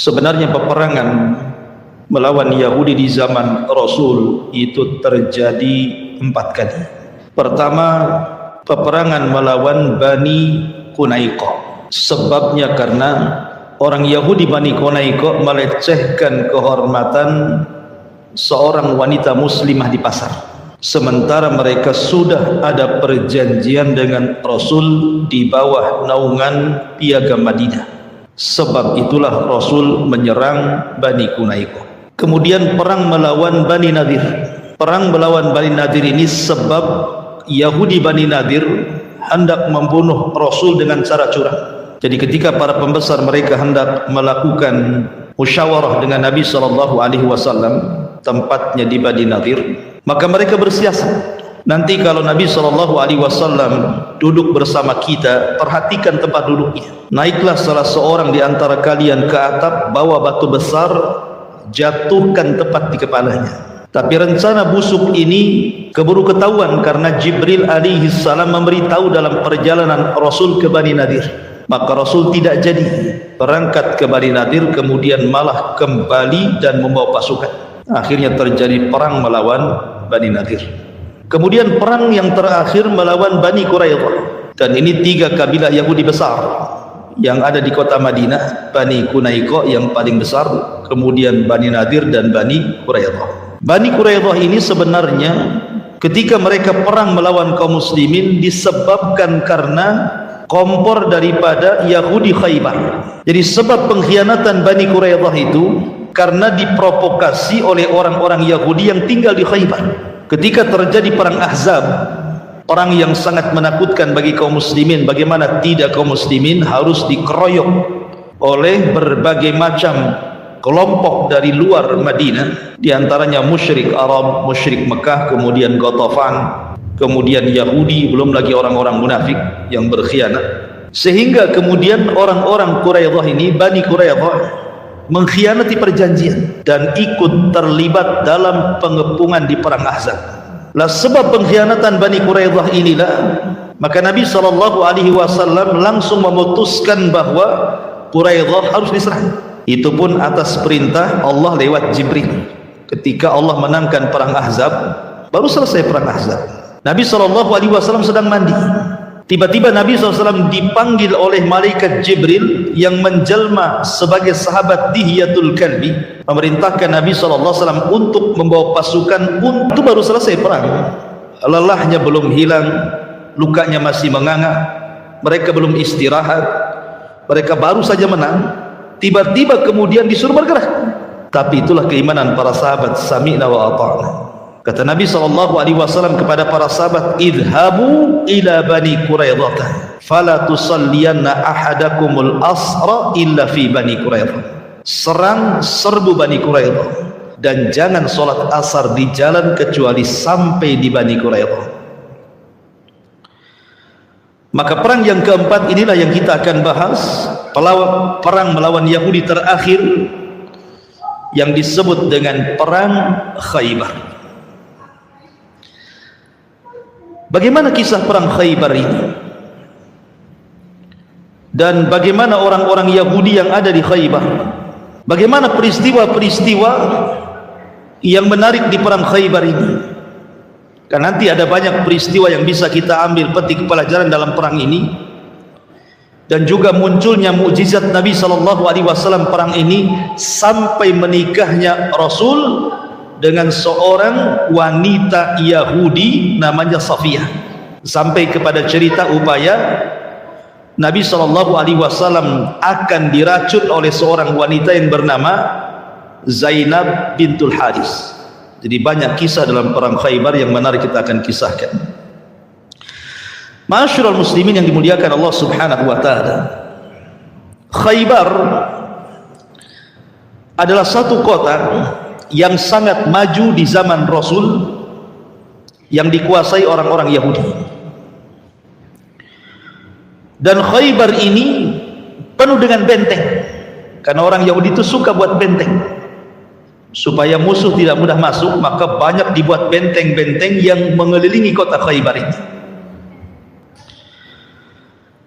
Sebenarnya peperangan melawan Yahudi di zaman Rasul itu terjadi 4 kali. Pertama, peperangan melawan Bani Qunaiqah. Sebabnya karena orang Yahudi Bani Qunaiqah melecehkan kehormatan seorang wanita muslimah di pasar, sementara mereka sudah ada perjanjian dengan Rasul di bawah naungan Piagam Madinah. Sebab itulah Rasul menyerang Bani Qunaiqah. Kemudian perang melawan Bani Nadir. Perang melawan Bani Nadir ini sebab Yahudi Bani Nadir hendak membunuh Rasul dengan cara curang. Jadi ketika para pembesar mereka hendak melakukan musyawarah dengan Nabi SAW, tempatnya di Bani Nadir, maka mereka bersiasat, nanti kalau Nabi SAW duduk bersama kita, perhatikan tempat duduknya. Naiklah salah seorang di antara kalian ke atap, bawa batu besar, jatuhkan tepat di kepalanya. Tapi rencana busuk ini keburu ketahuan karena Jibril alaihissalam memberitahu dalam perjalanan Rasul ke Bani Nadir. Maka Rasul tidak jadi berangkat ke Bani Nadir, kemudian malah kembali dan membawa pasukan. Akhirnya terjadi perang melawan Bani Nadir. Kemudian perang yang terakhir melawan Bani Quraidah. Dan ini 3 kabilah Yahudi besar yang ada di kota Madinah. Bani Qunaiqah yang paling besar, kemudian Bani Nadir dan Bani Quraidah. Bani Quraidah ini sebenarnya ketika mereka perang melawan kaum muslimin disebabkan karena kompor daripada Yahudi Khaybar. Jadi sebab pengkhianatan Bani Quraidah itu karena diprovokasi oleh orang-orang Yahudi yang tinggal di Khaybar. Ketika terjadi perang Ahzab, perang yang sangat menakutkan bagi kaum muslimin, bagaimana tidak kaum muslimin harus dikeroyok oleh berbagai macam kelompok dari luar Madinah, diantaranya musyrik Arab, musyrik Mekah, kemudian Ghatafan, kemudian Yahudi, belum lagi orang-orang munafik yang berkhianat. Sehingga kemudian orang-orang Quraidah ini, Bani Quraidah, mengkhianati perjanjian dan ikut terlibat dalam pengepungan di perang Ahzab. Lah sebab pengkhianatan Bani Quraidah inilah, maka Nabi SAW langsung memutuskan bahwa Quraidah harus diserang. Itu pun atas perintah Allah lewat Jibril. Ketika Allah menangkan perang Ahzab, baru selesai perang Ahzab, Nabi SAW sedang mandi. Tiba-tiba Nabi SAW dipanggil oleh malaikat Jibril yang menjelma sebagai sahabat Dihyatul Kalbi, memerintahkan Nabi SAW untuk membawa pasukan. Itu baru selesai perang, lelahnya belum hilang, lukanya masih menganga, mereka belum istirahat, mereka baru saja menang. Tiba-tiba kemudian disuruh bergerak. Tapi itulah keimanan para sahabat, sami'na wa ata'na. Kata Nabi SAW kepada para sahabat, idhabu ila Bani Quraidah fala tusalliyanna ahadakumul asra illa fi Bani Quraidah. Serang, serbu Bani Quraidah, dan jangan sholat asar di jalan kecuali sampai di Bani Quraidah. Maka perang yang keempat inilah yang kita akan bahas, perang melawan Yahudi terakhir yang disebut dengan perang Khaybar. Bagaimana kisah perang Khaybar ini? Dan bagaimana orang-orang Yahudi yang ada di Khaybar? Bagaimana peristiwa-peristiwa yang menarik di perang Khaybar ini? Kan nanti ada banyak peristiwa yang bisa kita ambil petik pelajaran dalam perang ini. Dan juga munculnya mukjizat Nabi SAW perang ini sampai menikahnya Rasul dengan seorang wanita Yahudi namanya Safiyah, sampai kepada cerita upaya Nabi SAW akan diracun oleh seorang wanita yang bernama Zainab bintul Haris. Jadi banyak kisah dalam perang Khaybar yang menarik kita akan kisahkan. Ma'asyiral muslimin yang dimuliakan Allah Subhanahu wa taala, Khaybar adalah satu kota yang sangat maju di zaman Rasul, yang dikuasai orang-orang Yahudi. Dan Khaybar ini penuh dengan benteng, karena orang Yahudi itu suka buat benteng supaya musuh tidak mudah masuk, maka banyak dibuat benteng-benteng yang mengelilingi kota Khaybar ini.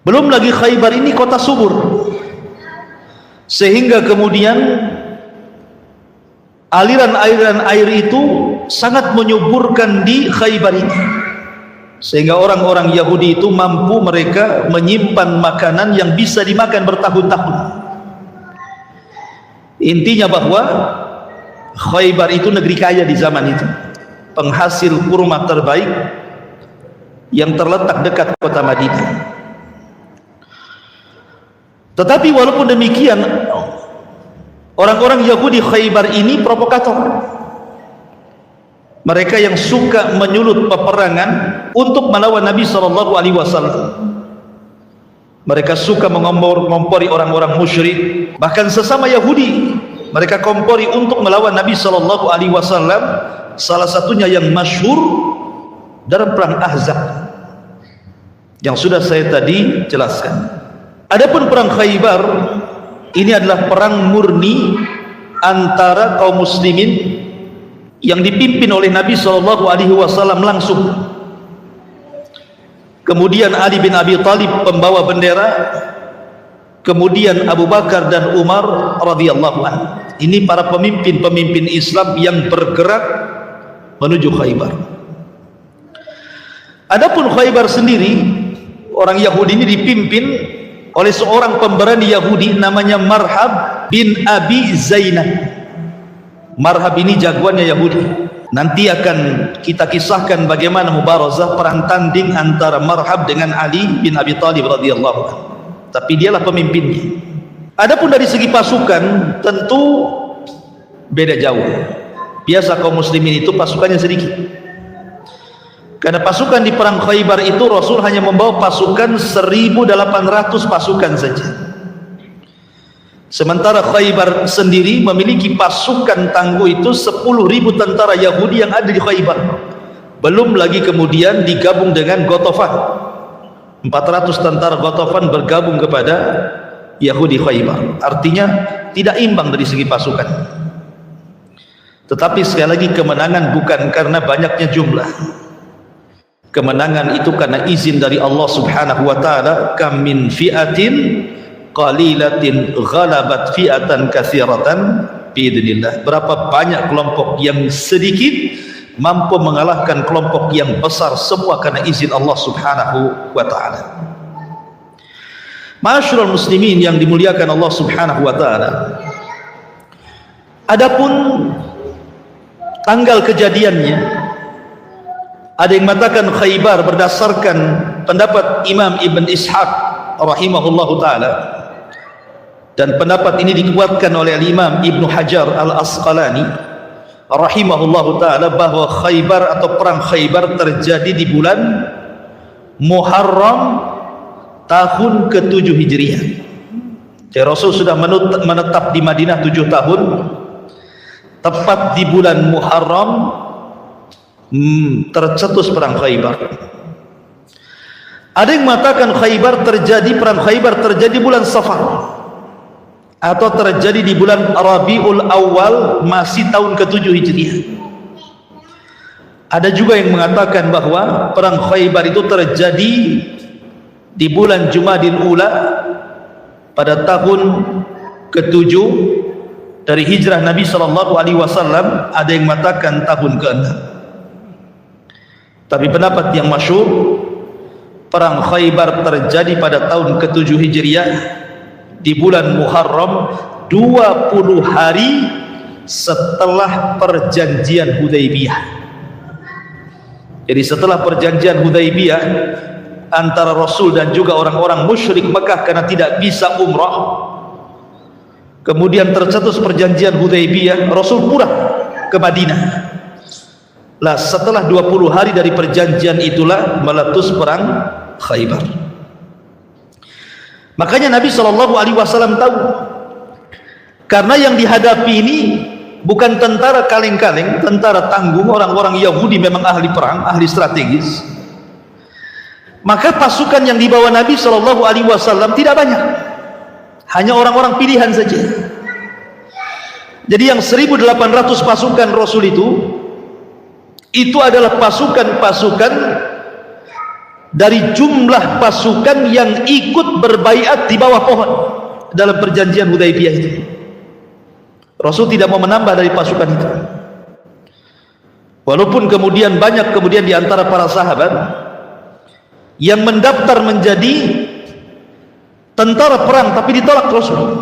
Belum lagi Khaybar ini kota subur, sehingga kemudian aliran-aliran air itu sangat menyuburkan di Khaybar ini, sehingga orang-orang Yahudi itu mampu mereka menyimpan makanan yang bisa dimakan bertahun-tahun. Intinya bahwa Khaybar itu negeri kaya di zaman itu, penghasil kurma terbaik yang terletak dekat kota Madinah. Tetapi walaupun demikian, orang-orang Yahudi Khaybar ini provokator. Mereka yang suka menyulut peperangan untuk melawan Nabi SAW. Mereka suka mengompori orang-orang musyrik, bahkan sesama Yahudi mereka kompori untuk melawan Nabi SAW. Salah satunya yang masyhur dalam perang Ahzab yang sudah saya tadi jelaskan. Adapun perang Khaybar ini adalah perang murni antara kaum muslimin yang dipimpin oleh Nabi SAW langsung. Kemudian Ali bin Abi Thalib pembawa bendera, kemudian Abu Bakar dan Umar radhiyallahu anhu. Ini para pemimpin-pemimpin Islam yang bergerak menuju Khaybar. Adapun Khaybar sendiri, orang Yahudi ini dipimpin oleh seorang pemberani Yahudi namanya Marhab bin Abi Zainab. Marhab ini jagoannya Yahudi. Nanti akan kita kisahkan bagaimana mubarazah perang tanding antara Marhab dengan Ali bin Abi Thalib radhiyallahu anhu. Tapi dialah pemimpinnya. Adapun dari segi pasukan tentu beda jauh. Biasa kaum muslimin itu pasukannya sedikit. Karena pasukan di perang Khaybar itu Rasul hanya membawa pasukan 1.800 pasukan saja. Sementara Khaybar sendiri memiliki pasukan tangguh itu 10.000 tentara Yahudi yang ada di Khaybar. Belum lagi kemudian digabung dengan Ghatafan. 400 tentara Ghatafan bergabung kepada Yahudi Khaybar. Artinya tidak imbang dari segi pasukan. Tetapi sekali lagi kemenangan bukan karena banyaknya jumlah. Kemenangan itu karena izin dari Allah Subhanahu wa taala. Kam min fi'atin qalilatin ghalabat fi'atan katsiratan biidznillah. Berapa banyak kelompok yang sedikit mampu mengalahkan kelompok yang besar, semua karena izin Allah Subhanahu wa taala. Ma'asyiral muslimin yang dimuliakan Allah Subhanahu wa taala. Adapun tanggal kejadiannya, ada yang mengatakan Khaybar berdasarkan pendapat Imam Ibn Ishaq rahimahullahu taala, dan pendapat ini dikuatkan oleh Imam Ibn Hajar Al-Asqalani rahimahullahu taala, bahwa Khaybar atau perang Khaybar terjadi di bulan Muharram tahun ke-7 Hijriah. Jadi Rasul sudah menetap di Madinah 7 tahun. Tepat di bulan Muharram tercetus perang Khaybar. Ada yang mengatakan perang Khaybar terjadi bulan Safar atau terjadi di bulan Rabiul Awal, masih tahun ke-7 Hijriah. Ada juga yang mengatakan bahwa perang Khaybar itu terjadi di bulan Jumadil Ula pada tahun ke-7 dari hijrah Nabi SAW. Ada yang mengatakan tahun ke-6. Tapi pendapat yang masyhur, perang Khaybar terjadi pada tahun ke-7 Hijriah di bulan Muharram, 20 hari setelah perjanjian Hudaybiyah. Jadi setelah perjanjian Hudaybiyah antara Rasul dan juga orang-orang musyrik Mekah karena tidak bisa umrah, kemudian tercetus perjanjian Hudaybiyah, Rasul pulang ke Madinah. Lah setelah 20 hari dari perjanjian itulah meletus perang Khaybar. Makanya Nabi SAW tahu, karena yang dihadapi ini bukan tentara kaleng-kaleng, tentara tanggung, orang-orang Yahudi memang ahli perang, ahli strategis. Maka pasukan yang dibawa Nabi SAW tidak banyak, hanya orang-orang pilihan saja. Jadi yang 1.800 pasukan Rasul itu adalah pasukan-pasukan dari jumlah pasukan yang ikut berbaiat di bawah pohon dalam perjanjian Hudaybiyah itu. Rasul tidak mau menambah dari pasukan itu. Walaupun kemudian banyak di antara para sahabat yang mendaftar menjadi tentara perang, tapi ditolak Rasul.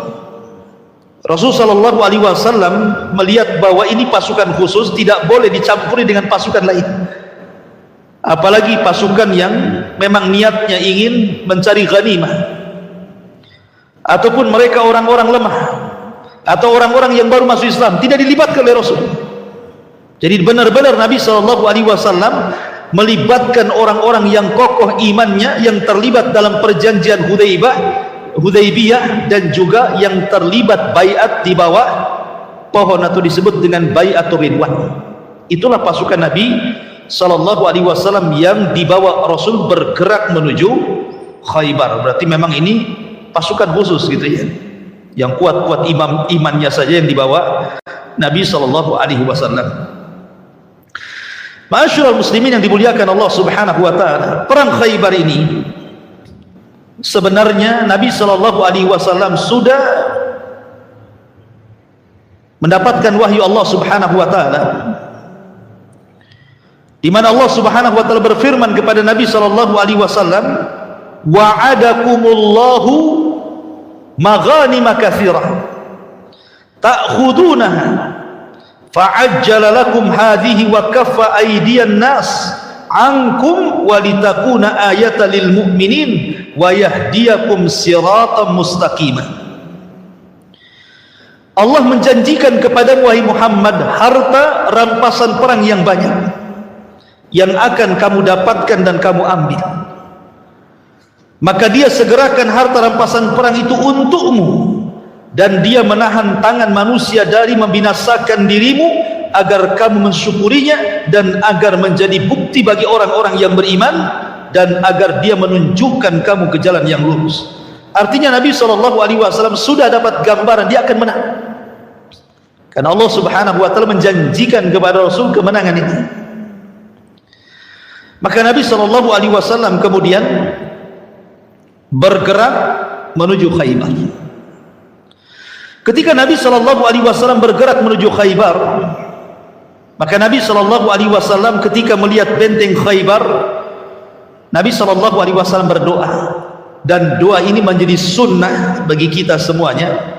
Rasul sallallahu alaihi wasallam melihat bahwa ini pasukan khusus, tidak boleh dicampuri dengan pasukan lain. Apalagi pasukan yang memang niatnya ingin mencari ghanimah, ataupun mereka orang-orang lemah atau orang-orang yang baru masuk Islam, tidak dilibatkan oleh Rasul. Jadi benar-benar Nabi SAW melibatkan orang-orang yang kokoh imannya, yang terlibat dalam perjanjian Hudaybiyah, dan juga yang terlibat baiat di bawah pohon atau disebut dengan baiatur ridwan. Itulah pasukan Nabi SAW yang dibawa Rasul bergerak menuju Khaybar. Berarti memang ini pasukan khusus gitu ya, yang kuat-kuat imannya saja yang dibawa Nabi SAW. Ma'asyiral muslimin yang dimuliakan Allah Subhanahu wa taala, perang Khaybar ini sebenarnya Nabi SAW sudah mendapatkan wahyu Allah Subhanahu wa taala, di mana Allah Subhanahu wa taala berfirman kepada Nabi SAW, wa'adakumullahu maghanima katsirah ta'khudunaha fa'ajjala lakum hadhihi wa kaffa aydiyan nas ankum walitakuna ayatan lil mu'minin wa yahdiyakum siratan mustaqimah. Allah menjanjikan kepada wahai Muhammad harta rampasan perang yang banyak yang akan kamu dapatkan dan kamu ambil. Maka dia segerakan harta rampasan perang itu untukmu, dan dia menahan tangan manusia dari membinasakan dirimu agar kamu mensyukurinya, dan agar menjadi bukti bagi orang-orang yang beriman, dan agar dia menunjukkan kamu ke jalan yang lurus. Artinya Nabi SAW sudah dapat gambaran dia akan menang, karena Allah Subhanahu wa taala menjanjikan kepada Rasul kemenangan ini. Maka Nabi SAW kemudian bergerak menuju Khaybar. Ketika Nabi SAW bergerak menuju Khaybar, maka Nabi SAW ketika melihat benteng Khaybar, Nabi SAW berdoa, dan doa ini menjadi sunnah bagi kita semuanya.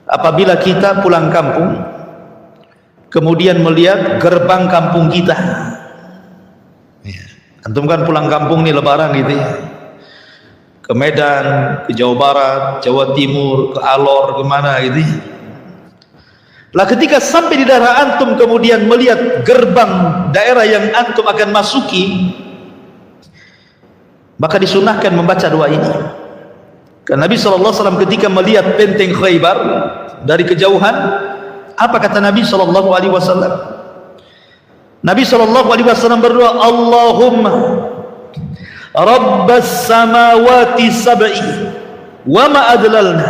Apabila kita pulang kampung, kemudian melihat gerbang kampung kita, antum kan pulang kampung nih lebaran gitu ya, ke Medan, ke Jawa Barat, Jawa Timur, ke Alor, kemana gitu. Lah ketika sampai di daerah antum kemudian melihat gerbang daerah yang antum akan masuki, maka disunahkan membaca doa ini. Karena Nabi SAW ketika melihat benteng Khaybar dari kejauhan, apa kata Nabi SAW? Nabi SAW berdoa, Allahumma Rabbas samawati sab'i wa ma adlalna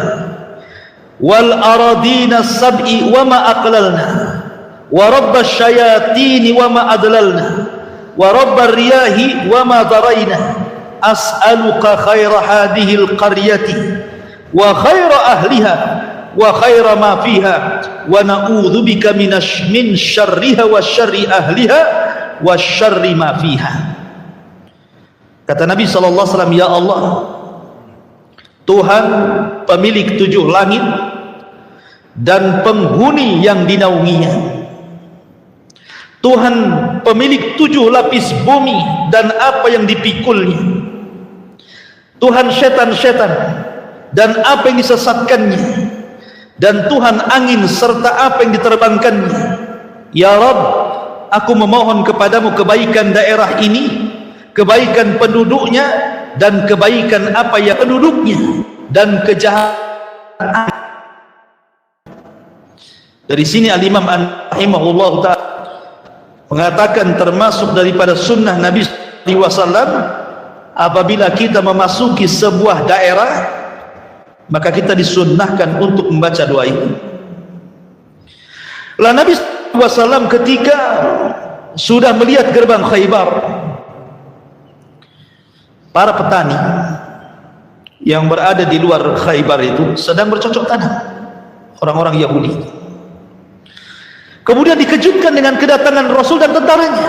wal aradina sab'i wa ma aqlalna wa rabbas syayatini wa ma adlalna wa rabbar riyahi wa ma darayna as'aluka khaira hadhihi al-qaryati wa khaira ahliha wa khaira ma fiha wa na'udzubika min syarriha wa syarri ahliha wa syarri ma fiha. Kata Nabi SAW, ya Allah, Tuhan pemilik 7 langit dan penghuni yang dinaunginya, Tuhan pemilik 7 lapis bumi dan apa yang dipikulnya, Tuhan setan-setan dan apa yang disesatkannya, dan Tuhan angin serta apa yang diterbangkannya. Ya Rabb, aku memohon kepadamu kebaikan daerah ini, kebaikan penduduknya, dan kebaikan apa yang penduduknya, dan kejahatan. Dari sini Al-Imam Rahimahullah Ta'ala mengatakan termasuk daripada sunnah Nabi SAW, apabila kita memasuki sebuah daerah, maka kita disunnahkan untuk membaca doa ini. Lalu Nabi SAW ketika sudah melihat gerbang Khaybar, para petani yang berada di luar Khaybar itu sedang bercocok tanam, orang-orang Yahudi. Kemudian dikejutkan dengan kedatangan Rasul dan tentaranya.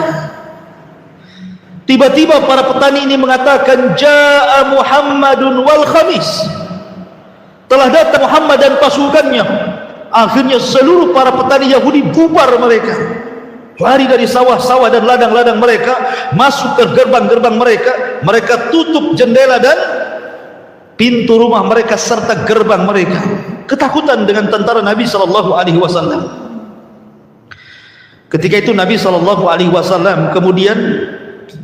Tiba-tiba para petani ini mengatakan, Ja'a Muhammadun wal khamis, telah datang Muhammad dan pasukannya. Akhirnya seluruh para petani Yahudi bubar mereka, lari dari sawah-sawah dan ladang-ladang mereka, masuk ke gerbang-gerbang mereka. Mereka tutup jendela dan pintu rumah mereka serta gerbang mereka, ketakutan dengan tentara Nabi SAW. Ketika itu Nabi SAW kemudian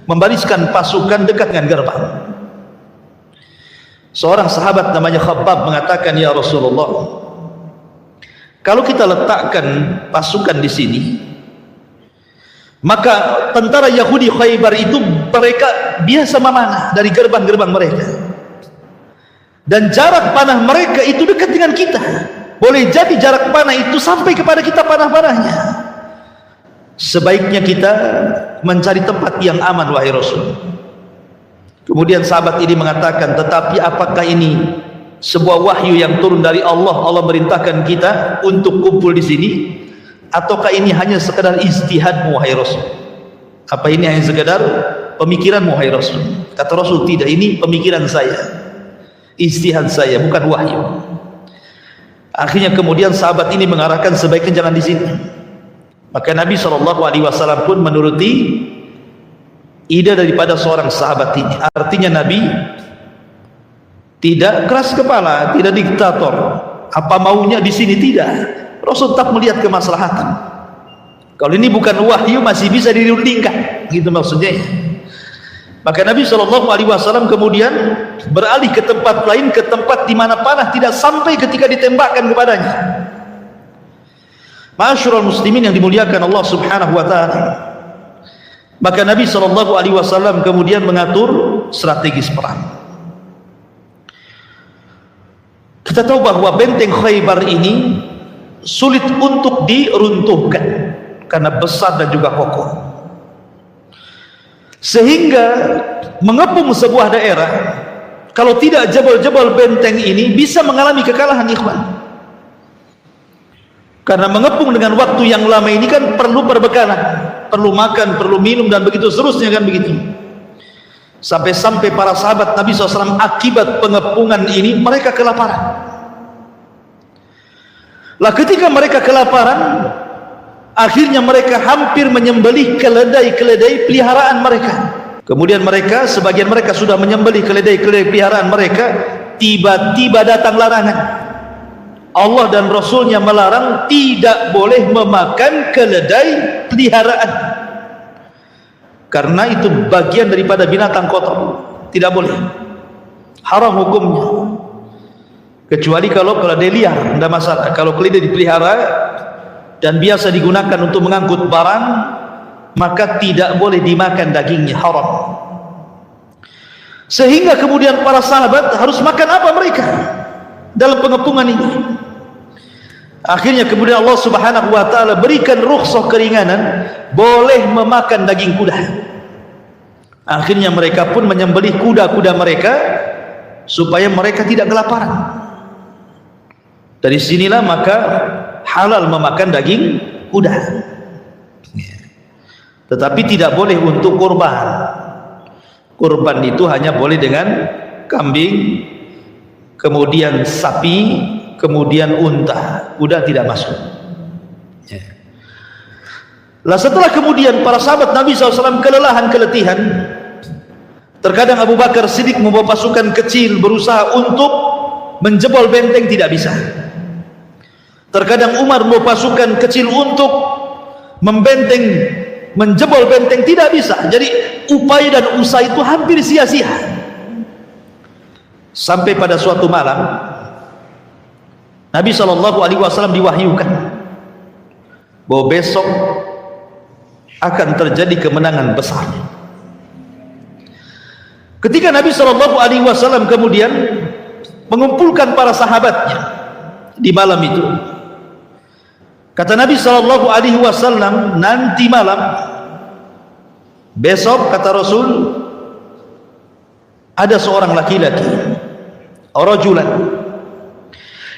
membariskan pasukan dekat dengan gerbang. Seorang sahabat namanya Khabbab mengatakan, ya Rasulullah, kalau kita letakkan pasukan di sini, maka tentara Yahudi Khaybar itu mereka biasa memanah dari gerbang-gerbang mereka, dan jarak panah mereka itu dekat dengan kita. Boleh jadi jarak panah itu sampai kepada kita panah-panahnya. Sebaiknya kita mencari tempat yang aman, wahai Rasul. Kemudian sahabat ini mengatakan, tetapi apakah ini sebuah wahyu yang turun dari Allah? Allah merintahkan kita untuk kumpul di sini, ataukah ini hanya sekedar ijtihadmu, wahai Rasul? Apa ini hanya sekedar pemikiranmu, wahai Rasul? Kata Rasul, tidak, ini pemikiran saya, ijtihad saya, bukan wahyu. Akhirnya kemudian sahabat ini mengarahkan, sebaiknya jangan di sini. Maka Nabi SAW pun menuruti ide daripada seorang sahabat ini. Artinya Nabi tidak keras kepala, tidak diktator. Apa maunya di sini, tidak. Rasul tak melihat kemaslahatan. Kalau ini bukan wahyu masih bisa dirundingkan, gitu maksudnya. Maka Nabi SAW kemudian beralih ke tempat lain, ke tempat di mana panah tidak sampai ketika ditembakkan kepadanya. Ma'asyiral muslimin yang dimuliakan Allah Subhanahu wa taala. Maka Nabi SAW kemudian mengatur strategis perang. Kita tahu bahwa benteng Khaybar ini sulit untuk diruntuhkan karena besar dan juga kokoh, sehingga mengepung sebuah daerah, kalau tidak jebol-jebol benteng ini, bisa mengalami kekalahan, ikhwan. Karena mengepung dengan waktu yang lama ini kan perlu perbekalan, perlu makan, perlu minum, dan begitu seterusnya, kan begitu. Sampai-sampai para sahabat Nabi SAW akibat pengepungan ini mereka kelaparan. Lah ketika mereka kelaparan, akhirnya mereka hampir menyembelih keledai-keledai peliharaan mereka. Kemudian mereka, sebagian mereka sudah menyembelih keledai-keledai peliharaan mereka, tiba-tiba datang larangan. Allah dan Rasulnya melarang tidak boleh memakan keledai peliharaan, karena itu bagian daripada binatang kotor, tidak boleh, haram hukumnya. Kecuali kalau keledai liar, tidak masalah. Kalau keledai dipelihara dan biasa digunakan untuk mengangkut barang, maka tidak boleh dimakan dagingnya, haram. Sehingga kemudian para sahabat harus makan apa mereka dalam pengepungan ini. Akhirnya kemudian Allah Subhanahu wa taala berikan rukhsah, keringanan, boleh memakan daging kuda. Akhirnya mereka pun menyembelih kuda-kuda mereka supaya mereka tidak kelaparan. Dari sinilah maka halal memakan daging kuda. Tetapi tidak boleh untuk kurban. Kurban itu hanya boleh dengan kambing, kemudian sapi, kemudian unta. Kuda tidak masuk. Lah setelah kemudian para sahabat Nabi SAW kelelahan, keletihan, terkadang Abu Bakar Siddiq membawa pasukan kecil berusaha untuk menjebol benteng, tidak bisa. Terkadang Umar membawa pasukan kecil untuk menjebol benteng, tidak bisa. Jadi upaya dan usaha itu hampir sia-sia. Sampai pada suatu malam Nabi SAW diwahyukan bahwa besok akan terjadi kemenangan besar. Ketika Nabi SAW kemudian mengumpulkan para sahabatnya di malam itu, kata Nabi SAW, nanti malam, besok, kata Rasul, ada seorang laki-laki rajulan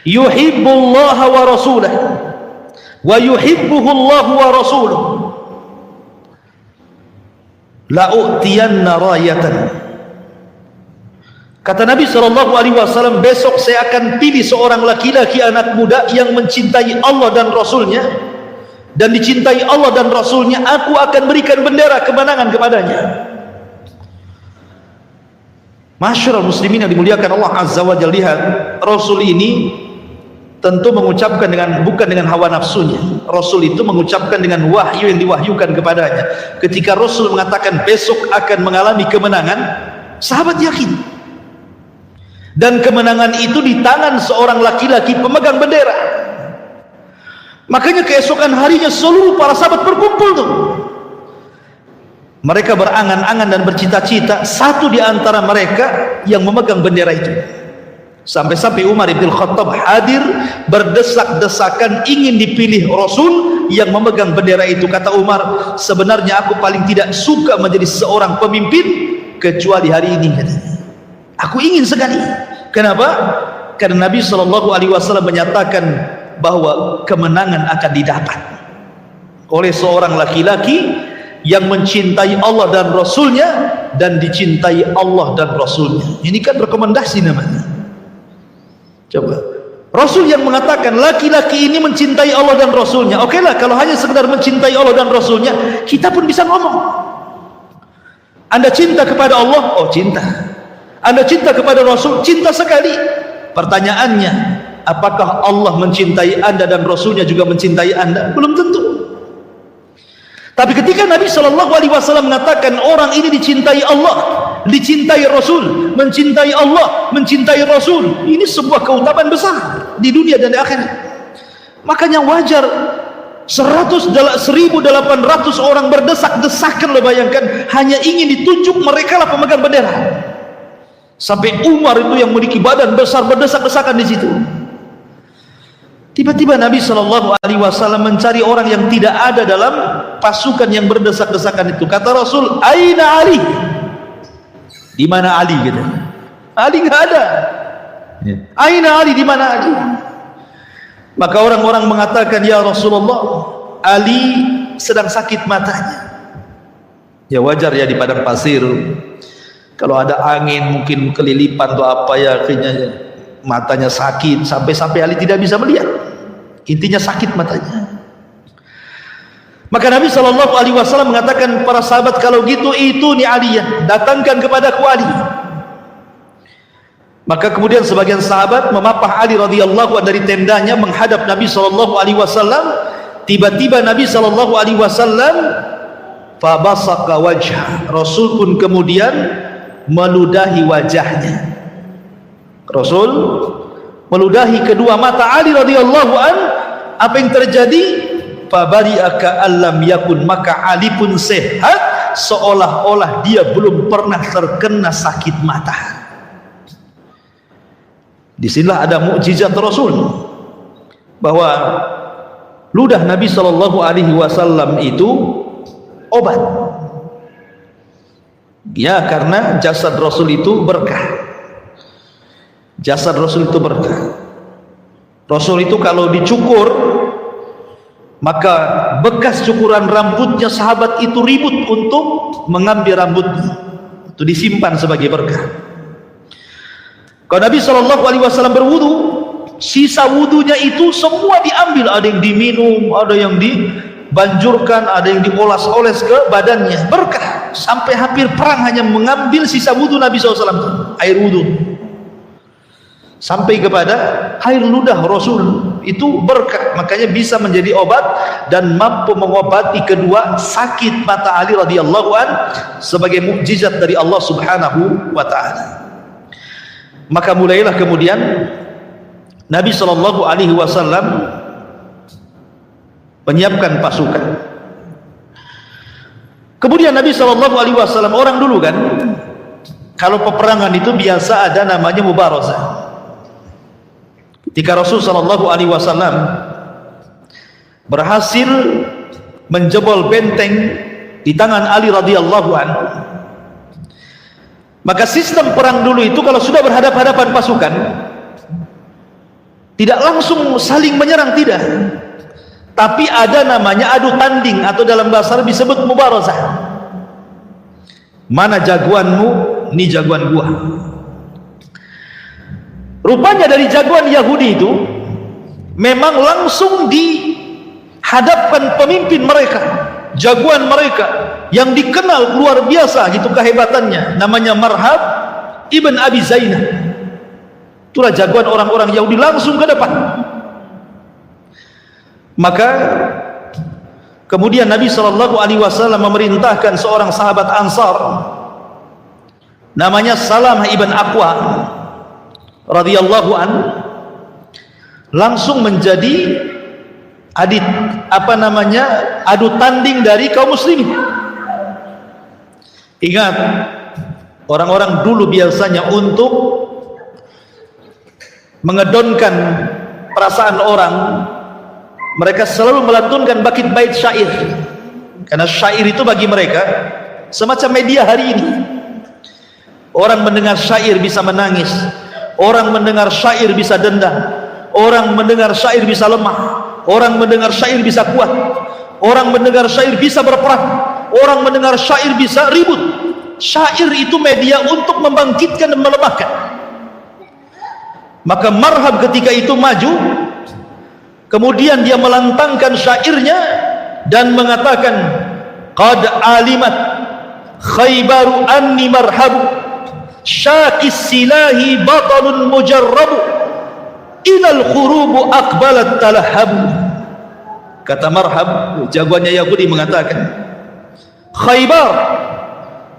yuhibbullaha wa rasulahu wa yuhibbuhu Allah wa rasuluhu la u'tiyanna rayatan. Kata Nabi SAW, besok saya akan pilih seorang laki-laki anak muda yang mencintai Allah dan Rasulnya, dan dicintai Allah dan Rasulnya, aku akan berikan bendera kemenangan kepadanya. Masyarul muslimin yang dimuliakan Allah Azza wa Jalla, lihat Rasul ini tentu mengucapkan bukan dengan hawa nafsunya. Rasul itu mengucapkan dengan wahyu yang diwahyukan kepadanya. Ketika Rasul mengatakan besok akan mengalami kemenangan, sahabat yakin. Dan kemenangan itu di tangan seorang laki-laki pemegang bendera. Makanya keesokan harinya seluruh para sahabat berkumpul tuh. Mereka berangan-angan dan bercita-cita satu di antara mereka yang memegang bendera itu. Sampai-sampai Umar bin Khattab hadir berdesak-desakan ingin dipilih Rasul yang memegang bendera itu. Kata Umar, sebenarnya aku paling tidak suka menjadi seorang pemimpin kecuali hari ini. Aku ingin sekali. Kenapa? Karena Nabi SAW menyatakan bahwa kemenangan akan didapat oleh seorang laki-laki yang mencintai Allah dan Rasulnya dan dicintai Allah dan Rasulnya. Ini kan rekomendasi namanya. Coba, Rasul yang mengatakan laki-laki ini mencintai Allah dan Rasulnya. Oke lah, kalau hanya sekedar mencintai Allah dan Rasulnya, kita pun bisa ngomong. Anda cinta kepada Allah? Oh, cinta. Anda cinta kepada Rasul? Cinta sekali. Pertanyaannya, apakah Allah mencintai Anda dan Rasulnya juga mencintai Anda? Belum tentu. Tapi ketika Nabi SAW mengatakan orang ini dicintai Allah, dicintai Rasul, mencintai Allah, mencintai Rasul, ini sebuah keutamaan besar di dunia dan di akhirat. Makanya wajar 1.800 orang berdesak-desakan, lo bayangkan, hanya ingin ditunjuk mereka lah pemegang bendera. Sampai Umar itu yang memiliki badan besar berdesak-desakan di situ. Tiba-tiba Nabi SAW mencari orang yang tidak ada dalam pasukan yang berdesak-desakan itu. Kata Rasul, "Aina Ali?" Di mana Ali gitu? Ali nggak ada. Aina Ali, di mana Ali? Maka orang-orang mengatakan, "Ya Rasulullah, Ali sedang sakit matanya." Ya wajar ya, di padang pasir. Kalau ada angin mungkin kelilipan atau apa ya, akhirnya matanya sakit sampai Ali tidak bisa melihat. Intinya sakit matanya. Maka Nabi SAW mengatakan para sahabat, kalau gitu itu ni Ali ya, datangkan kepadaku Ali. Maka kemudian sebagian sahabat memapah Ali radhiyallahu anhu dari tendanya menghadap Nabi SAW. Tiba-tiba Nabi SAW fabasaka wajah. Rasul pun kemudian meludahi wajahnya. Rasul meludahi kedua mata Ali radhiyallahu an. Apa yang terjadi? Fabari'aka allam yakun, maka Ali pun sehat seolah-olah dia belum pernah terkena sakit mata. Disinilah ada mukjizat Rasul, bahwa ludah Nabi SAW itu obat. Ya, karena jasad Rasul itu berkah. Jasad Rasul itu berkah. Rasul itu kalau dicukur, maka bekas cukuran rambutnya sahabat itu ribut untuk mengambil rambutnya, itu disimpan sebagai berkah. Kalau Nabi SAW berwudu, sisa wudunya itu semua diambil, ada yang diminum, ada yang dibanjurkan, ada yang dioles-oles ke badannya, berkah. Sampai hampir perang hanya mengambil sisa wudu Nabi SAW, air wudu, sampai kepada air ludah Rasul itu berkah. Makanya bisa menjadi obat dan mampu mengobati kedua sakit mata Ali radhiyallahu an sebagai mukjizat dari Allah Subhanahu wa taala. Maka mulailah kemudian Nabi SAW menyiapkan pasukan. Kemudian Nabi SAW, orang dulu kan kalau peperangan itu biasa ada namanya mubarazah. Ketika Rasul SAW berhasil menjebol benteng di tangan Ali radhiyallahu anhu, Maka sistem perang dulu itu kalau sudah berhadapan-hadapan pasukan, tidak langsung saling menyerang, tidak, tapi ada namanya adu tanding, atau dalam bahasa Arab disebut mubarazah. Mana jagoanmu, ini jagoan gua. Rupanya dari jagoan Yahudi itu memang langsung dihadapkan pemimpin mereka, jagoan mereka yang dikenal luar biasa gitu kehebatannya, namanya Marhab ibn Abi Zainah. Itulah jagoan orang-orang Yahudi, langsung ke depan. Maka kemudian Nabi SAW memerintahkan seorang sahabat Ansar namanya Salamah ibn Aqwa radhiyallahu an, langsung menjadi adu tanding dari kaum muslimin. Ingat, orang-orang dulu biasanya untuk mengedonkan perasaan orang, mereka selalu melantunkan bait syair, karena syair itu bagi mereka semacam media hari ini. Orang mendengar syair bisa menangis, orang mendengar syair bisa dendam, orang mendengar syair bisa lemah, orang mendengar syair bisa kuat, orang mendengar syair bisa berperang, orang mendengar syair bisa ribut. Syair itu media untuk membangkitkan dan melemahkan. Maka Marhab ketika itu maju, kemudian dia melantangkan syairnya dan mengatakan, qad alimat khaybaru anni marhabu syakis silahi batalun mujarrabu ilal khurubu aqbalat talahabu. Kata Marhab, jagoannya Yahudi, mengatakan, Khaybar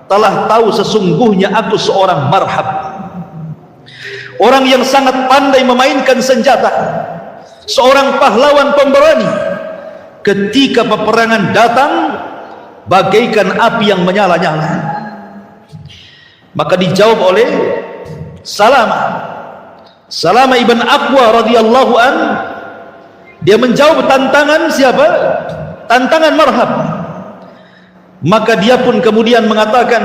telah tahu sesungguhnya aku seorang Marhab, orang yang sangat pandai memainkan senjata, seorang pahlawan pemberani. Ketika peperangan datang bagaikan api yang menyala-nyala. Maka dijawab oleh Salamah ibn Aqwa radhiyallahu an, dia menjawab tantangan siapa? Tantangan Marhab. Maka dia pun kemudian mengatakan,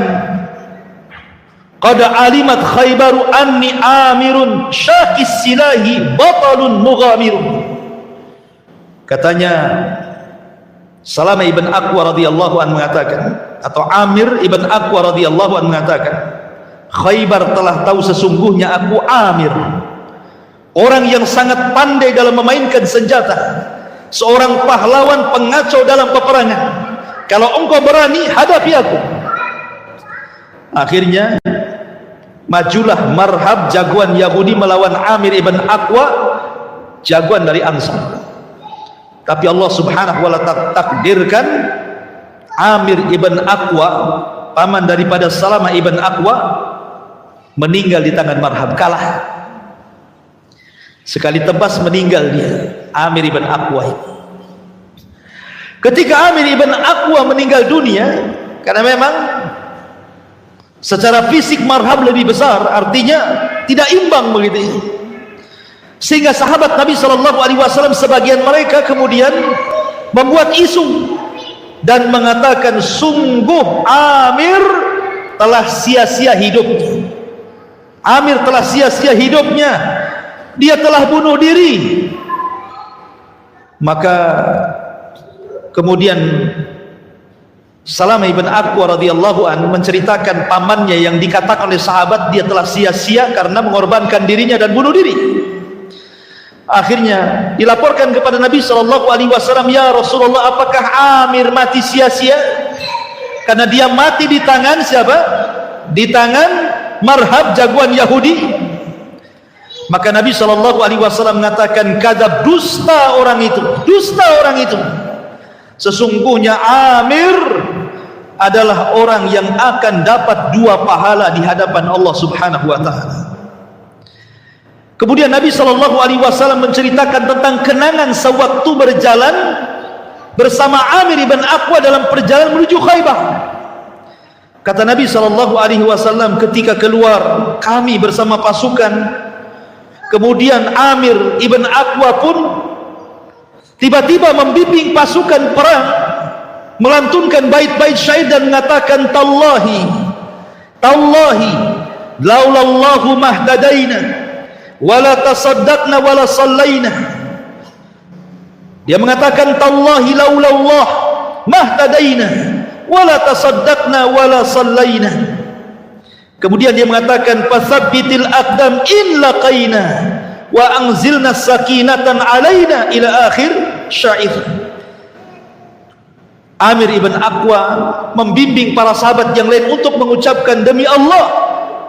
qad alimat khaybaru anni amirun syakis silahi batalun mughamirun. Katanya Salamah ibn Aqwa radhiyallahu an mengatakan, atau Amir ibn Aqwa radhiyallahu an mengatakan, Khaybar telah tahu sesungguhnya aku Amir, orang yang sangat pandai dalam memainkan senjata, seorang pahlawan pengacau dalam peperangan. Kalau engkau berani, hadapi aku. Akhirnya majulah Marhab, jagoan Yahudi, melawan Amir ibn Aqwa, jagoan dari Ansar. Tapi Allah subhanahu wa ta'ala takdirkan Amir ibn Aqwa, paman daripada Salamah ibn Aqwa, meninggal di tangan Marhab, kalah. Sekali tebas meninggal dia, Amir ibn Aqwa itu. Ketika Amir ibn Aqwa meninggal dunia, karena memang secara fisik Marhab lebih besar, artinya tidak imbang begitu, sehingga sahabat Nabi SAW sebagian mereka kemudian membuat isu dan mengatakan, sungguh Amir telah sia-sia hidupnya, Amir telah sia-sia hidupnya, dia telah bunuh diri. Maka kemudian Salamah ibn Aqwa radhiyallahu an menceritakan pamannya yang dikatakan oleh sahabat dia telah sia-sia karena mengorbankan dirinya dan bunuh diri. Akhirnya dilaporkan kepada Nabi SAW, ya Rasulullah, apakah Amir mati sia-sia? Karena dia mati di tangan siapa? Di tangan Marhab, jagoan Yahudi. Maka Nabi SAW mengatakan, kadzab, dusta orang itu, dusta orang itu. Sesungguhnya Amir adalah orang yang akan dapat 2 pahala di hadapan Allah subhanahu wa ta'ala. Kemudian Nabi SAW menceritakan tentang kenangan sewaktu berjalan bersama Amir ibn Aqwa dalam perjalanan menuju Khaybar. Kata Nabi SAW, ketika keluar kami bersama pasukan, kemudian Amir ibn Aqwa pun tiba-tiba membimbing pasukan perang, melantunkan bait-bait syair dan mengatakan, tallahi tallahi laulallahu mahtadaina wala tasaddaqna wala sallaina. Dia mengatakan tallahi laulallah mahtadaina wala tasaddaqna wala sallaina. Kemudian dia mengatakan fasabbitil aqdam in laqaina wa anzilna sakinatan alaina ila akhir syair. Amir ibn Aqwa membimbing para sahabat yang lain untuk mengucapkan, demi Allah,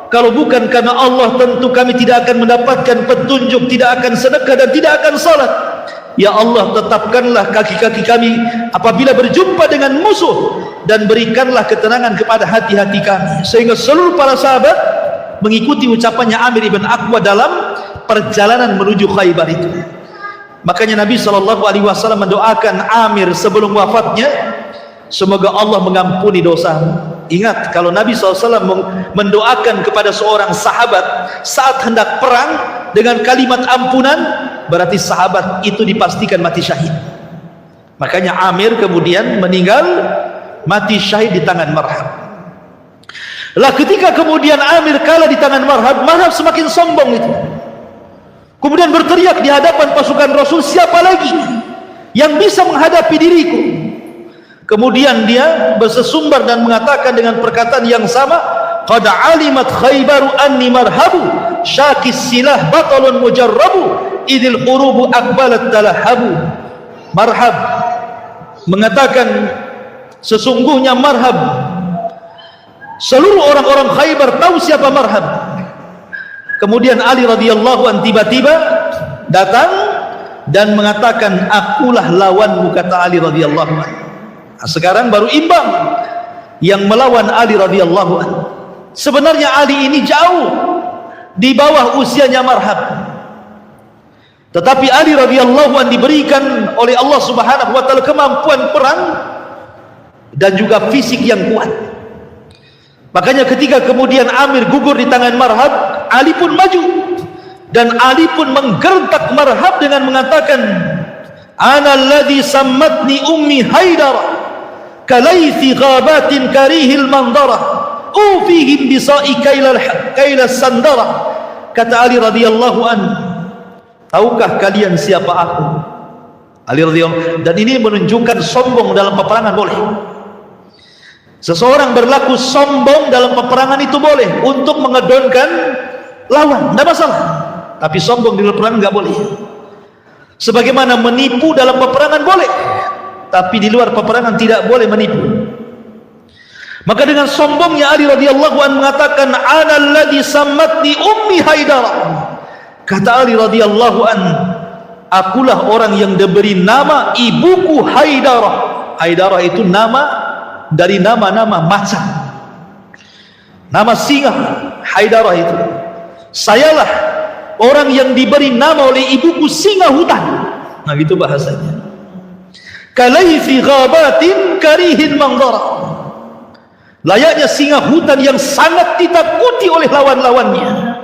kalau bukan karena Allah tentu kami tidak akan mendapatkan petunjuk, tidak akan sedekah dan tidak akan salat. Ya Allah, tetapkanlah kaki-kaki kami apabila berjumpa dengan musuh, dan berikanlah ketenangan kepada hati-hati kami. Sehingga seluruh para sahabat mengikuti ucapannya Amir ibn Aqwa dalam perjalanan menuju Khaybar itu. Makanya Nabi SAW mendoakan Amir sebelum wafatnya, semoga Allah mengampuni dosa. Ingat, kalau Nabi SAW mendoakan kepada seorang sahabat saat hendak perang dengan kalimat ampunan, berarti sahabat itu dipastikan mati syahid. Makanya Amir kemudian meninggal mati syahid di tangan Marhab. Lah ketika kemudian Amir kalah di tangan Marhab, Marhab semakin sombong itu. Kemudian berteriak di hadapan pasukan Rasul, siapa lagi yang bisa menghadapi diriku? Kemudian dia bersesumbar dan mengatakan dengan perkataan yang sama, qad alimat Khaybaru anni marhabu syakis silah batalun mujarrabu idil hurubu aqbalat talahabu. Marhab mengatakan, sesungguhnya Marhab, seluruh orang-orang Khaybar tahu siapa Marhab. Kemudian Ali radhiyallahu an tiba-tiba datang dan mengatakan, akulah lawanmu, kata Ali radhiyallahu an. Nah, sekarang baru imbang yang melawan Ali radhiyallahu an. Sebenarnya Ali ini jauh di bawah usianya Marhab, tetapi Ali radhiyallahu an diberikan oleh Allah Subhanahu wa taala kemampuan perang dan juga fisik yang kuat. Makanya ketika kemudian Amir gugur di tangan Marhab, Ali pun maju dan Ali pun menggertak Marhab dengan mengatakan, ana alladhi sammatni ummi Haidar kalaythi ghabatin karihil mandara ufihim bisa'i kailas sandara. Kata Ali radhiyallahu an, tahukah kalian siapa aku? Ali radhiyallahu, dan ini menunjukkan sombong dalam peperangan boleh. Seseorang berlaku sombong dalam peperangan itu boleh untuk mengedonkan lawan, tidak masalah. Tapi sombong di dalam peperangan nggak boleh. Sebagaimana menipu dalam peperangan boleh, tapi di luar peperangan tidak boleh menipu. Maka dengan sombongnya Ali radhiyallahu an mengatakan, ana alladhi sammatni ummi Haidar. Kata Ali radhiyallahu an, akulah orang yang diberi nama ibuku Haidarah. Haidarah itu nama dari nama-nama macan, nama singa. Haidarah itu, sayalah orang yang diberi nama oleh ibuku singa hutan. Nah gitu bahasanya. Kalaythi ghabatin karihin manzara, layaknya singa hutan yang sangat ditakuti oleh lawan-lawannya.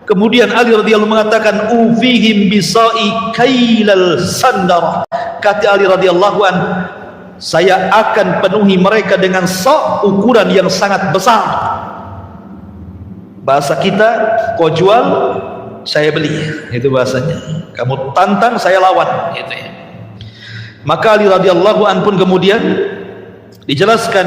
Kemudian Ali radhiyallahu mengatakan, ufihim bisa'i kailal sandara. Kata Ali radhiyallahu an, saya akan penuhi mereka dengan sa' ukuran yang sangat besar. Bahasa kita, kau jual saya beli, itu bahasanya. Kamu tantang saya lawan, gitu ya. Maka Ali radhiyallahu an pun kemudian dijelaskan,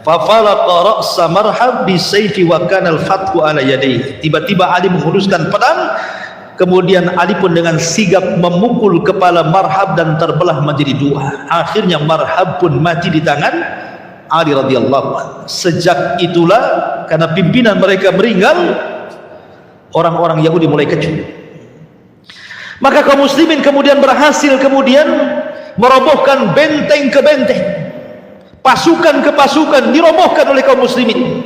fa falaqa ra'sa Marhab bisayfi wa kana al-fathu ala yadayhi. Tiba-tiba Ali menghunuskan pedang, kemudian Ali pun dengan sigap memukul kepala Marhab dan terbelah menjadi dua. Akhirnya Marhab pun mati di tangan Ali radhiyallahu anhu. Sejak itulah, karena pimpinan mereka meninggal, orang-orang Yahudi mulai kecut. Maka kaum muslimin kemudian berhasil kemudian merobohkan benteng ke benteng, pasukan ke pasukan dirobohkan oleh kaum muslimin.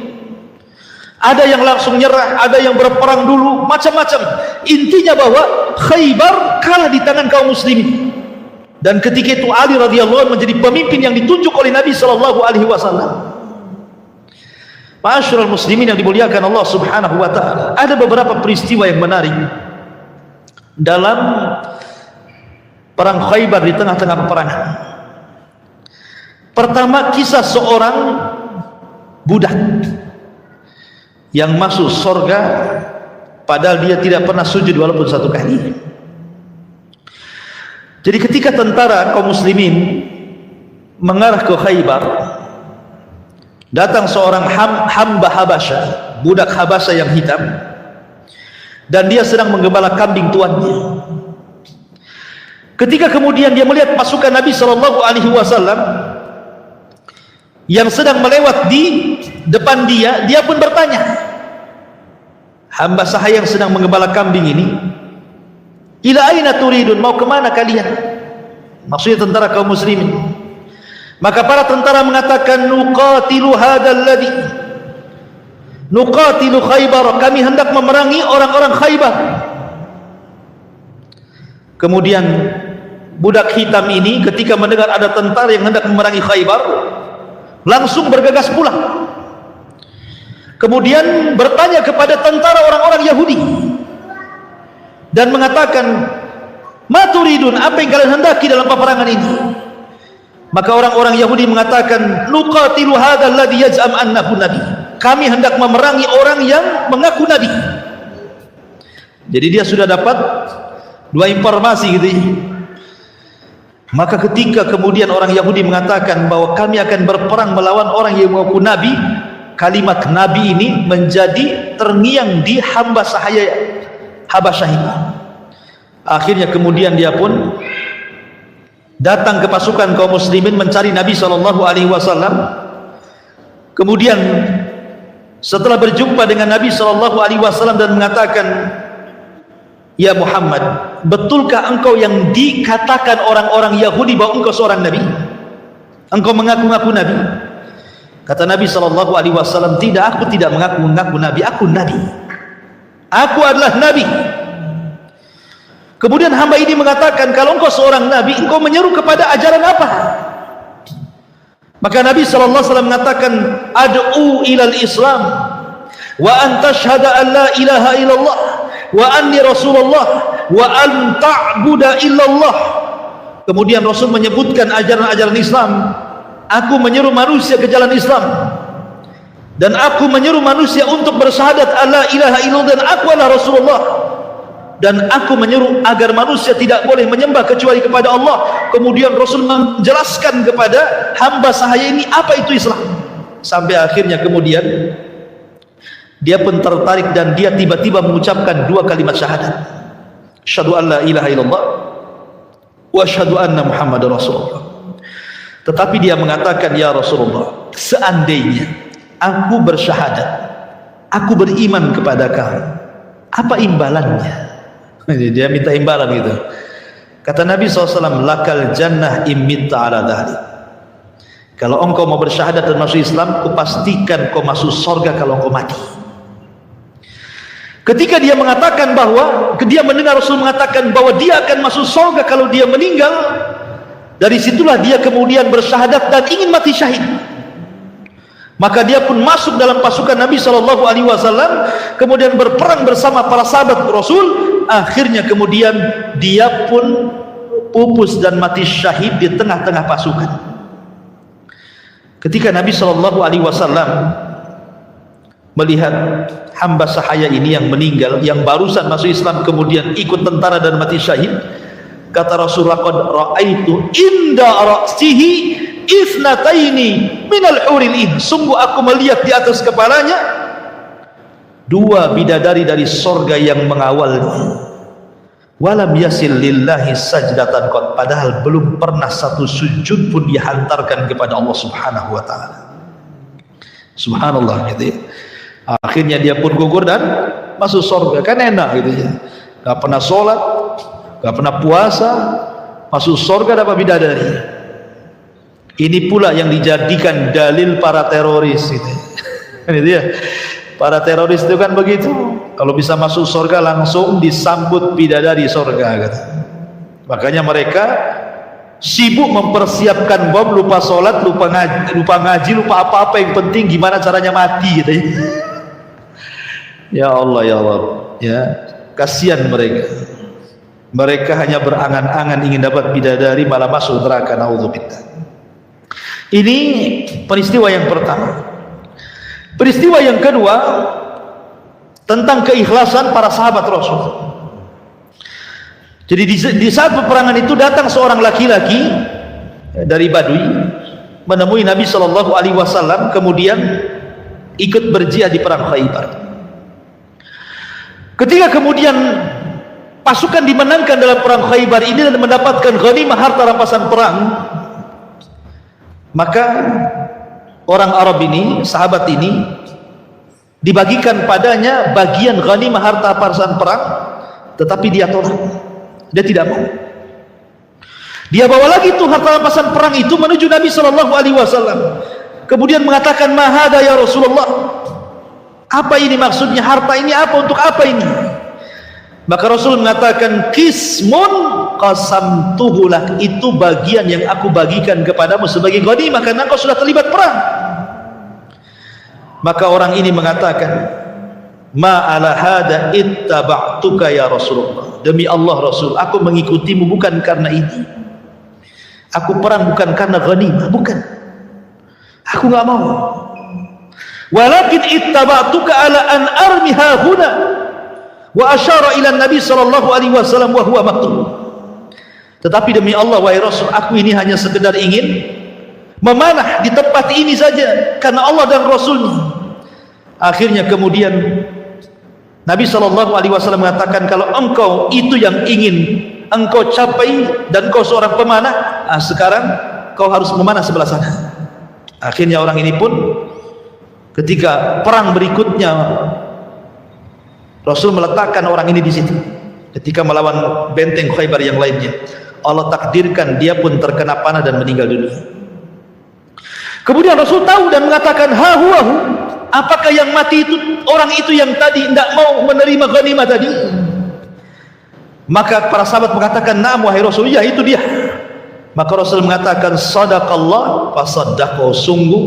Ada yang langsung nyerah, ada yang berperang dulu, macam-macam. Intinya bahwa Khaybar kalah di tangan kaum muslimin. Dan ketika itu Ali radhiyallahu anhu menjadi pemimpin yang ditunjuk oleh Nabi sallallahu alaihi wasallam. Ma'asyiral muslimin yang dimuliakan Allah Subhanahu wa taala, ada beberapa peristiwa yang menarik dalam perang Khaybar di tengah-tengah peperangan. Pertama, kisah seorang budak yang masuk surga padahal dia tidak pernah sujud walaupun satu kali. Jadi ketika tentara kaum muslimin mengarah ke Khaybar, datang seorang hamba Habasyah, budak Habasyah yang hitam, dan dia sedang menggembala kambing tuannya. Ketika kemudian dia melihat pasukan Nabi SAW yang sedang melewat di depan dia, dia pun bertanya, hamba sahaya yang sedang menggembala kambing ini, ila aina turidun, mau kemana kalian? Maksudnya tentara kaum muslimin. Maka para tentara mengatakan, nuqatilu hadzal ladzi nuqatilu Khaybar, kami hendak memerangi orang-orang Khaybar. Kemudian budak hitam ini ketika mendengar ada tentara yang hendak memerangi Khaybar, langsung bergegas pulang. Kemudian bertanya kepada tentara orang-orang Yahudi dan mengatakan, ma turidun, apa yang kalian hendaki dalam peperangan ini? Maka orang-orang Yahudi mengatakan, nuqatilu hadzal ladzi yaz'am annahu nabi, kami hendak memerangi orang yang mengaku nabi. Jadi dia sudah dapat dua informasi gitu ya. Maka ketika kemudian orang Yahudi mengatakan bahwa kami akan berperang melawan orang yang mengaku nabi, kalimat nabi ini menjadi terngiang di hamba sahaya Habasyah ini. Akhirnya kemudian dia pun datang ke pasukan kaum muslimin mencari Nabi SAW. Kemudian setelah berjumpa dengan Nabi SAW dan mengatakan, ya Muhammad, betulkah engkau yang dikatakan orang-orang Yahudi bahwa engkau seorang Nabi? Engkau mengaku-ngaku Nabi? Kata Nabi SAW, tidak, aku tidak mengaku-ngaku Nabi, aku Nabi. Aku adalah Nabi. Kemudian hamba ini mengatakan, kalau engkau seorang Nabi, engkau menyeru kepada ajaran apa? Maka Nabi SAW mengatakan, ad'u ilal Islam wa an tashhada an la ilaha illallah wa anni Rasulullah wa an ta'buda illallah. Kemudian Rasul menyebutkan ajaran-ajaran Islam. Aku menyeru manusia ke jalan Islam, dan aku menyeru manusia untuk bersyahadat alla ilaha illallah dan aku adalah Rasulullah, dan aku menyeru agar manusia tidak boleh menyembah kecuali kepada Allah. Kemudian Rasul menjelaskan kepada hamba sahaya ini apa itu Islam, sampai akhirnya kemudian dia pun tertarik dan dia tiba-tiba mengucapkan dua kalimat syahadat, asyhadu an la ilaha illallah wa asyhadu anna Muhammadar Rasulullah. Tetapi dia mengatakan, ya Rasulullah, seandainya aku bersyahadat, aku beriman kepada kamu, apa imbalannya? Dia minta imbalan gitu. Kata Nabi SAW, lakal jannah imitta ala dhalik, kalau engkau mau bersyahadat dan masuk Islam, aku pastikan kau masuk surga kalau engkau mati. Ketika dia mengatakan bahwa, dia mendengar Rasul mengatakan bahwa dia akan masuk surga kalau dia meninggal, dari situlah dia kemudian bersyahadat dan ingin mati syahid. Maka dia pun masuk dalam pasukan Nabi SAW, kemudian berperang bersama para sahabat Rasul. Akhirnya kemudian dia pun pupus dan mati syahid di tengah-tengah pasukan. Ketika Nabi SAW melihat hamba sahaya ini yang meninggal, yang barusan masuk Islam kemudian ikut tentara dan mati syahid, kata Rasulullah, qad ra'aitu inda ra'sihi ithnataini minal huril in, sungguh aku melihat di atas kepalanya dua bidadari dari sorga yang mengawalnya. Walam yasil lillahi sajdatan qad, padahal belum pernah satu sujud pun dihantarkan kepada Allah Subhanahu wa taala. Subhanallah gitu ya. Akhirnya dia pun gugur dan masuk sorga, kan enak gitu ya. Gak pernah sholat, gak pernah puasa, masuk surga dapat bidadari. Ini pula yang dijadikan dalil para teroris itu. Itu ya. Para teroris itu kan begitu. Kalau bisa masuk surga langsung disambut bidadari surga kata. Makanya mereka sibuk mempersiapkan bom, lupa sholat, lupa ngaji, lupa apa-apa, yang penting gimana caranya mati gitu ya. Ya Allah, ya Allah, ya, kasihan mereka. Mereka hanya berangan-angan ingin dapat bidadari, malah masuk neraka. Naudzubillah. Ini peristiwa yang pertama. Peristiwa yang kedua, tentang keikhlasan para sahabat Rasul. Jadi di saat peperangan itu datang seorang laki-laki dari Badui menemui Nabi Shallallahu Alaihi Wasallam, kemudian ikut berjihad di perang Khaybar. Ketika kemudian pasukan dimenangkan dalam perang Khaybar ini dan mendapatkan ghanimah harta rampasan perang, maka orang Arab ini, sahabat ini, dibagikan padanya bagian ghanimah harta rampasan perang, tetapi dia tolak. Dia tidak mau. Dia bawa lagi tuh harta rampasan perang itu menuju Nabi Shallallahu Alaihi Wasallam. Kemudian mengatakan, mahada ya Rasulullah. Apa ini maksudnya? Harta ini apa? Untuk apa ini? Maka Rasul mengatakan, kismun qasamtuhu lak, itu bagian yang aku bagikan kepadamu sebagai ghanimah karena engkau sudah terlibat perang. Maka orang ini mengatakan, ma ala hada ittaba'tuka ya Rasulullah. Demi Allah Rasul, aku mengikutimu bukan karena ini. Aku perang bukan karena ghanimah, bukan. Aku enggak mau. Walakin ittaba'tuka ala an armiha huna. Wa asyara ila Nabi sallallahu alaihi wasallam wa huwa maktub. Tetapi demi Allah wahai Rasul, aku ini hanya sekedar ingin memanah di tempat ini saja karena Allah dan Rasulnya. Akhirnya kemudian Nabi Shallallahu Alaihi Wasallam mengatakan, kalau engkau itu yang ingin engkau capai dan engkau seorang pemanah, sekarang kau harus memanah sebelah sana. Akhirnya orang ini pun ketika perang berikutnya Rasul meletakkan orang ini di situ. Ketika melawan benteng Khaybar yang lainnya, Allah takdirkan dia pun terkena panah dan meninggal dunia. Kemudian Rasul tahu dan mengatakan, ha huwahu, apakah yang mati itu orang itu yang tadi tidak mau menerima ghanimah tadi? Maka para sahabat mengatakan, na'am wahai Rasul, ya itu dia. Maka Rasul mengatakan, sadaqallah fasaddaqahu, sungguh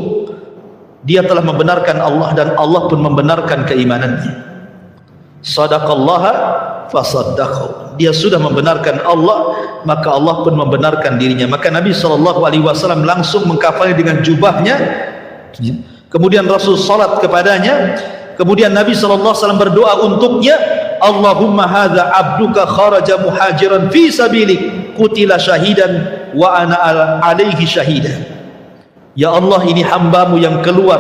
dia telah membenarkan Allah dan Allah pun membenarkan keimanannya. Sadaqallah fasaddaqahu, dia sudah membenarkan Allah, maka Allah pun membenarkan dirinya. Maka Nabi SAW langsung mengkafani dengan jubahnya. Kemudian Rasul salat kepadanya. Kemudian Nabi SAW berdoa untuknya, Allahumma hadza abduka kharaja muhajiran fi sabilik qutila syahidan wa ana alaihi syahidan. Ya Allah, ini hambamu yang keluar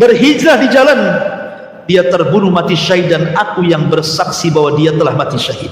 berhijrah di jalan, dia terbunuh mati syahid dan aku yang bersaksi bahwa dia telah mati syahid.